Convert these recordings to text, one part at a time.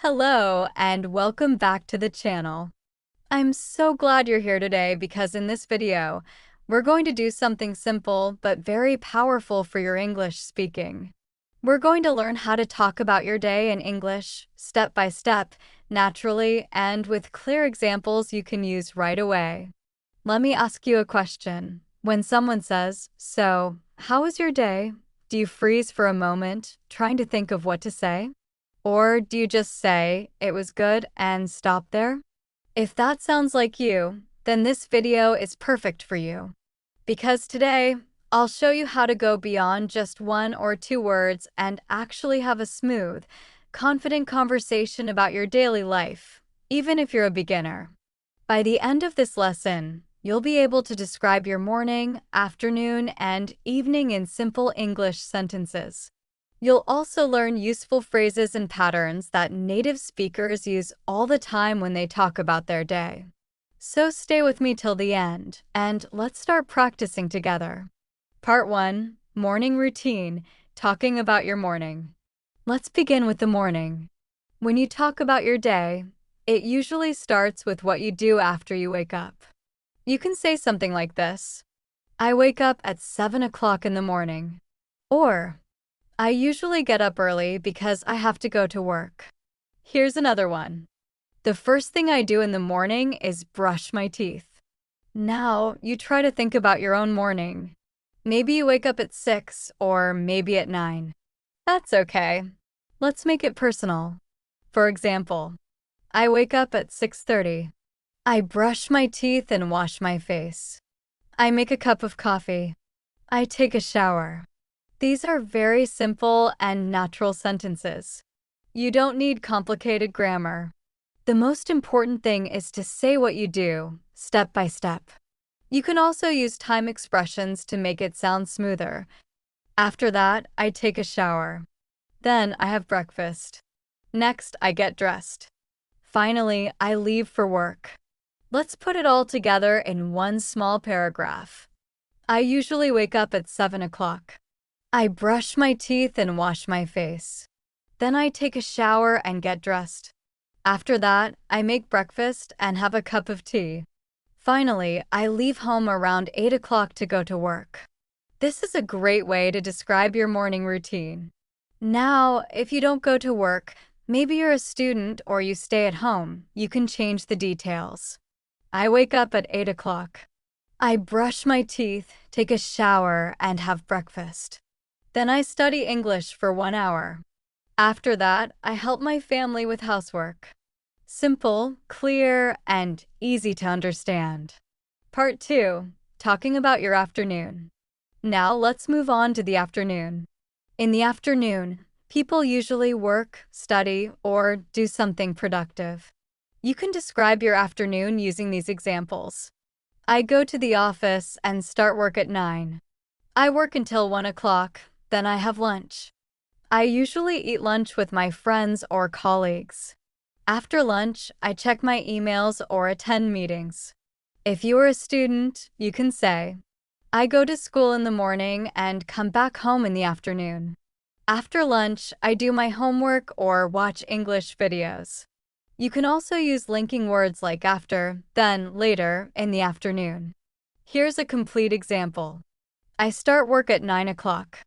Hello, and welcome back to the channel. I'm so glad you're here today because in this video, we're going to do something simple but very powerful for your English speaking. We're going to learn how to talk about your day in English, step by step, naturally, and with clear examples you can use right away. Let me ask you a question. When someone says, "So, how was your day?" do you freeze for a moment, trying to think of what to say? Or do you just say, "It was good," and stop there? If that sounds like you, then this video is perfect for you. Because today, I'll show you how to go beyond just one or two words and actually have a smooth, confident conversation about your daily life, even if you're a beginner. By the end of this lesson, you'll be able to describe your morning, afternoon, and evening in simple English sentences. You'll also learn useful phrases and patterns that native speakers use all the time when they talk about their day. So stay with me till the end, and let's start practicing together. Part 1, Morning Routine, Talking about your morning. Let's begin with the morning. When you talk about your day, it usually starts with what you do after you wake up. You can say something like this: "I wake up at 7 o'clock in the morning." Or, "I usually get up early because I have to go to work." Here's another one. "The first thing I do in the morning is brush my teeth." Now, you try to think about your own morning. Maybe you wake up at 6 or maybe at 9. That's okay. Let's make it personal. For example, I wake up at 6:30. I brush my teeth and wash my face. I make a cup of coffee. I take a shower. These are very simple and natural sentences. You don't need complicated grammar. The most important thing is to say what you do, step by step. You can also use time expressions to make it sound smoother. After that, I take a shower. Then I have breakfast. Next, I get dressed. Finally, I leave for work. Let's put it all together in one small paragraph. I usually wake up at 7 o'clock. I brush my teeth and wash my face. Then I take a shower and get dressed. After that, I make breakfast and have a cup of tea. Finally, I leave home around 8 o'clock to go to work. This is a great way to describe your morning routine. Now, if you don't go to work, maybe you're a student or you stay at home, you can change the details. I wake up at 8 o'clock. I brush my teeth, take a shower, and have breakfast. Then I study English for 1 hour. After that, I help my family with housework. Simple, clear, and easy to understand. Part 2, Talking about your afternoon. Now let's move on to the afternoon. In the afternoon, people usually work, study, or do something productive. You can describe your afternoon using these examples. I go to the office and start work at 9. I work until 1 o'clock. Then I have lunch. I usually eat lunch with my friends or colleagues. After lunch, I check my emails or attend meetings. If you are a student, you can say, I go to school in the morning and come back home in the afternoon. After lunch, I do my homework or watch English videos. You can also use linking words like after, then, later, in the afternoon. Here's a complete example. I start work at 9 o'clock.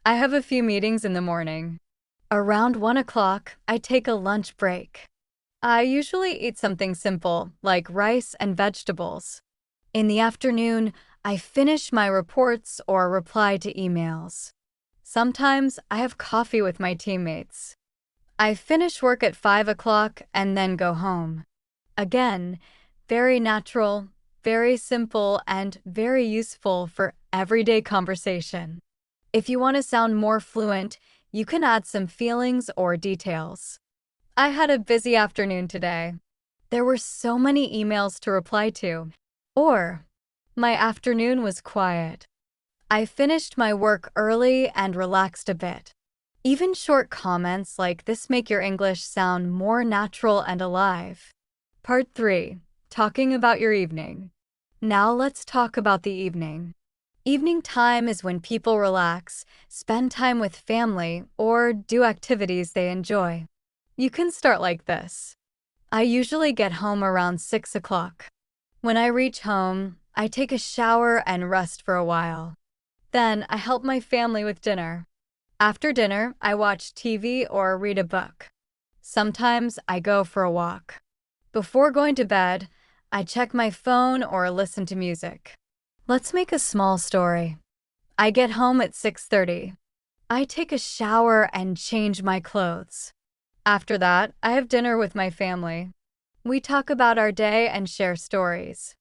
I have a few meetings in the morning. Around 1 o'clock, I take a lunch break. I usually eat something simple, like rice and vegetables. In the afternoon, I finish my reports or reply to emails. Sometimes I have coffee with my teammates. I finish work at 5 o'clock and then go home. Again, very natural, very simple, and very useful for everyday conversation. If you want to sound more fluent, you can add some feelings or details. I had a busy afternoon today. There were so many emails to reply to. Or, my afternoon was quiet. I finished my work early and relaxed a bit. Even short comments like this make your English sound more natural and alive. Part 3, Talking about your evening. Now let's talk about the evening. Evening time is when people relax, spend time with family, or do activities they enjoy. You can start like this. I usually get home around 6 o'clock. When I reach home, I take a shower and rest for a while. Then I help my family with dinner. After dinner, I watch TV or read a book. Sometimes I go for a walk. Before going to bed, I check my phone or listen to music. Let's make a small story. I get home at 6:30. I take a shower and change my clothes. After that, I have dinner with my family. We talk about our day and share stories.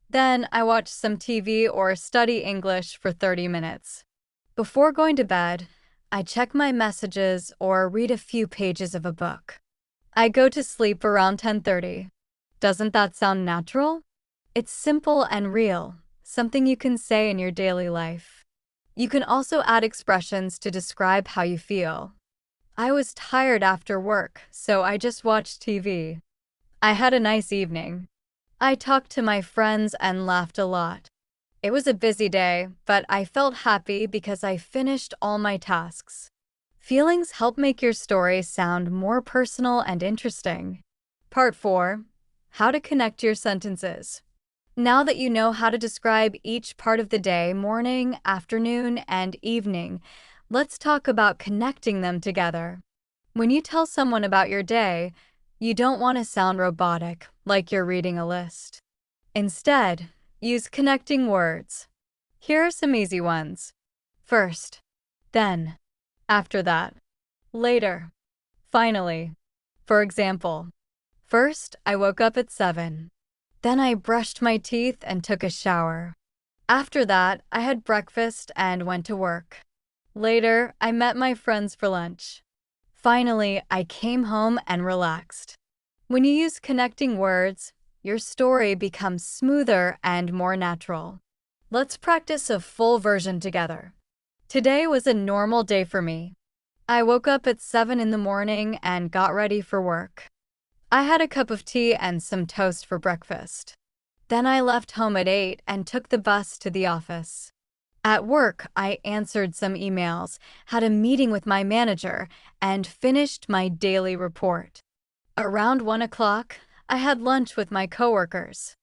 Then I watch some TV or study English for 30 minutes. Before going to bed, I check my messages or read a few pages of a book. I go to sleep around 10:30. Doesn't that sound natural? It's simple and real, something you can say in your daily life. You can also add expressions to describe how you feel. I was tired after work, so I just watched TV. I had a nice evening. I talked to my friends and laughed a lot. It was a busy day, but I felt happy because I finished all my tasks. Feelings help make your story sound more personal and interesting. Part 4. How to connect your sentences. Now that you know how to describe each part of the day, morning, afternoon, and evening, let's talk about connecting them together. When you tell someone about your day, you don't want to sound robotic, like you're reading a list. Instead, use connecting words. Here are some easy ones. First, then, after that, later, finally. For example, first, I woke up at 7. Then I brushed my teeth and took a shower. After that, I had breakfast and went to work. Later, I met my friends for lunch. Finally, I came home and relaxed. When you use connecting words, your story becomes smoother and more natural. Let's practice a full version together. Today was a normal day for me. I woke up at 7 in the morning and got ready for work. I had a cup of tea and some toast for breakfast. Then I left home at 8 and took the bus to the office. At work, I answered some emails, had a meeting with my manager, and finished my daily report. Around 1 o'clock, I had lunch with my coworkers.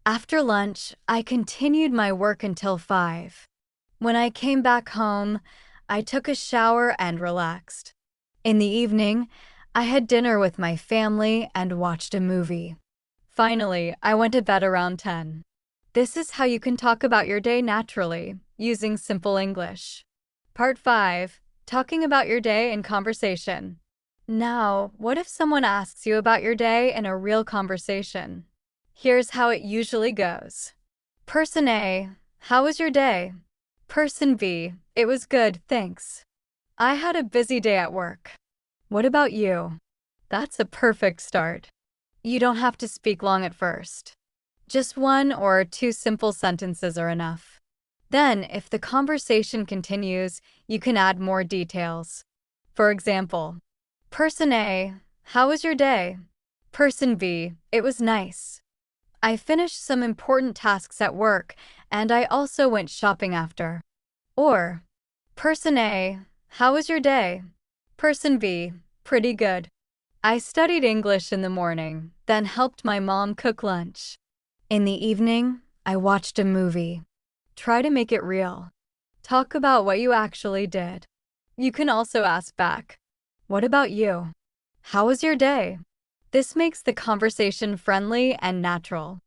After lunch, I continued my work until 5. When I came back home, I took a shower and relaxed. In the evening, I had dinner with my family and watched a movie. Finally, I went to bed around 10. This is how you can talk about your day naturally, using simple English. Part 5. Talking about your day in conversation. Now, what if someone asks you about your day in a real conversation? Here's how it usually goes. Person A, how was your day? Person B, it was good, thanks. I had a busy day at work. What about you? That's a perfect start. You don't have to speak long at first. Just 1 or 2 simple sentences are enough. Then, if the conversation continues, you can add more details. For example, Person A, how was your day? Person B, it was nice. I finished some important tasks at work, and I also went shopping after. Or, Person A, how was your day? Person B, pretty good. I studied English in the morning, then helped my mom cook lunch. In the evening, I watched a movie. Try to make it real. Talk about what you actually did. You can also ask back, what about you? How was your day? This makes the conversation friendly and natural.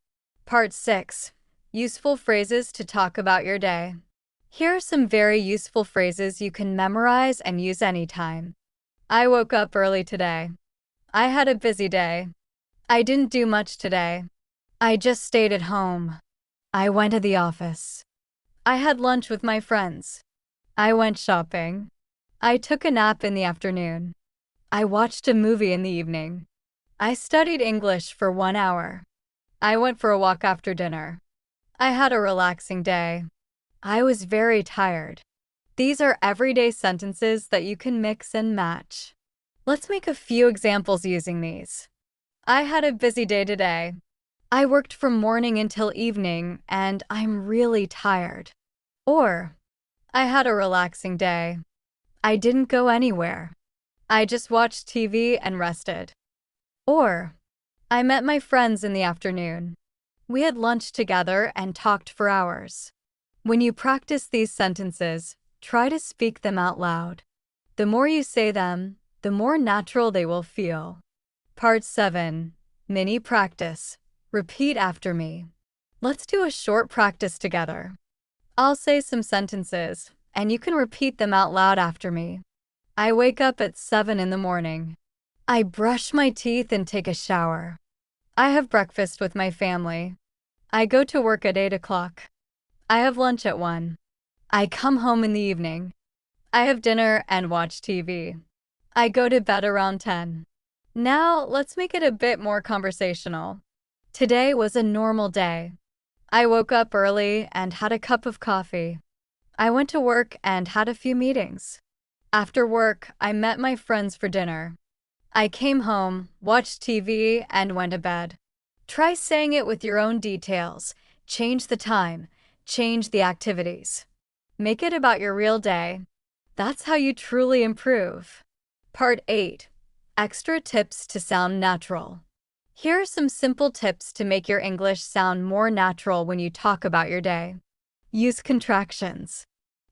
Part 6. Useful phrases to talk about your day. Here are some very useful phrases you can memorize and use anytime. I woke up early today. I had a busy day. I didn't do much today. I just stayed at home. I went to the office. I had lunch with my friends. I went shopping. I took a nap in the afternoon. I watched a movie in the evening. I studied English for 1 hour. I went for a walk after dinner. I had a relaxing day. I was very tired. These are everyday sentences that you can mix and match. Let's make a few examples using these. I had a busy day today. I worked from morning until evening, and I'm really tired. Or, I had a relaxing day. I didn't go anywhere. I just watched TV and rested. Or, I met my friends in the afternoon. We had lunch together and talked for hours. When you practice these sentences, try to speak them out loud. The more you say them, the more natural they will feel. Part 7. Mini practice. Repeat after me. Let's do a short practice together. I'll say some sentences, and you can repeat them out loud after me. I wake up at 7 in the morning. I brush my teeth and take a shower. I have breakfast with my family. I go to work at 8 o'clock. I have lunch at 1. I come home in the evening. I have dinner and watch TV. I go to bed around 10. Now, let's make it a bit more conversational. Today was a normal day. I woke up early and had a cup of coffee. I went to work and had a few meetings. After work, I met my friends for dinner. I came home, watched TV, and went to bed. Try saying it with your own details. Change the time. Change the activities. Make it about your real day. That's how you truly improve. Part 8. Extra tips to sound natural. Here are some simple tips to make your English sound more natural when you talk about your day. Use contractions.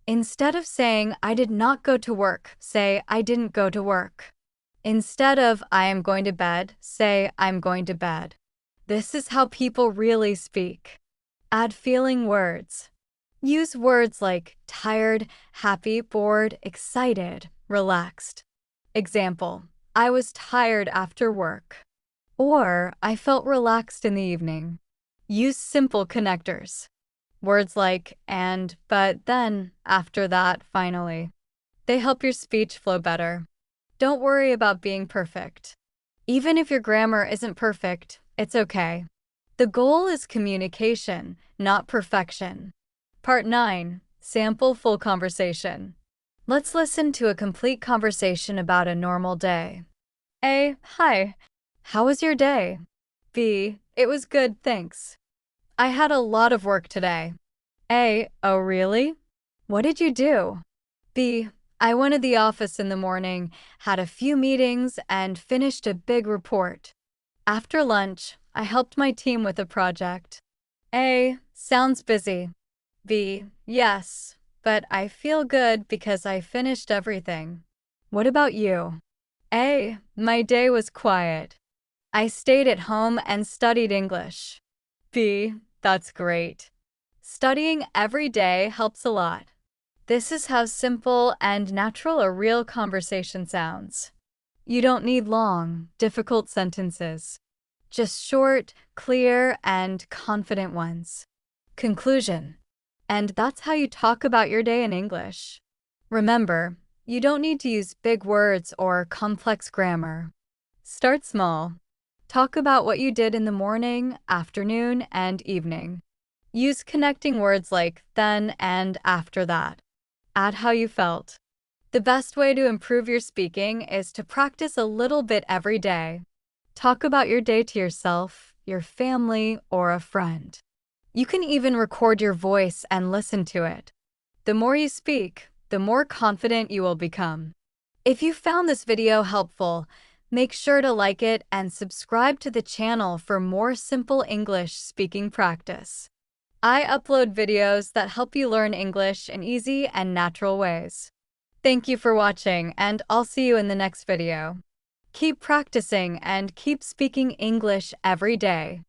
Instead of saying, I did not go to work, say, I didn't go to work. Instead of, I am going to bed, say, I'm going to bed. This is how people really speak. Add feeling words. Use words like tired, happy, bored, excited, relaxed. Example, I was tired after work. Or, I felt relaxed in the evening. Use simple connectors. Words like and, but, then, after that, finally. They help your speech flow better. Don't worry about being perfect. Even if your grammar isn't perfect, it's okay. The goal is communication, not perfection. Part 9. Sample full conversation. Let's listen to a complete conversation about a normal day. A. Hi. How was your day? B. It was good, thanks. I had a lot of work today. A. Oh, really? What did you do? B. I went to the office in the morning, had a few meetings, and finished a big report. After lunch, I helped my team with a project. A. Sounds busy. B. Yes, but I feel good because I finished everything. What about you? A. My day was quiet. I stayed at home and studied English. B. That's great. Studying every day helps a lot. This is how simple and natural a real conversation sounds. You don't need long, difficult sentences. Just short, clear, and confident ones. Conclusion. And that's how you talk about your day in English. Remember, you don't need to use big words or complex grammar. Start small. Talk about what you did in the morning, afternoon, and evening. Use connecting words like then and after that. Add how you felt. The best way to improve your speaking is to practice a little bit every day. Talk about your day to yourself, your family, or a friend. You can even record your voice and listen to it. The more you speak, the more confident you will become. If you found this video helpful, make sure to like it and subscribe to the channel for more simple English speaking practice. I upload videos that help you learn English in easy and natural ways. Thank you for watching, and I'll see you in the next video. Keep practicing and keep speaking English every day.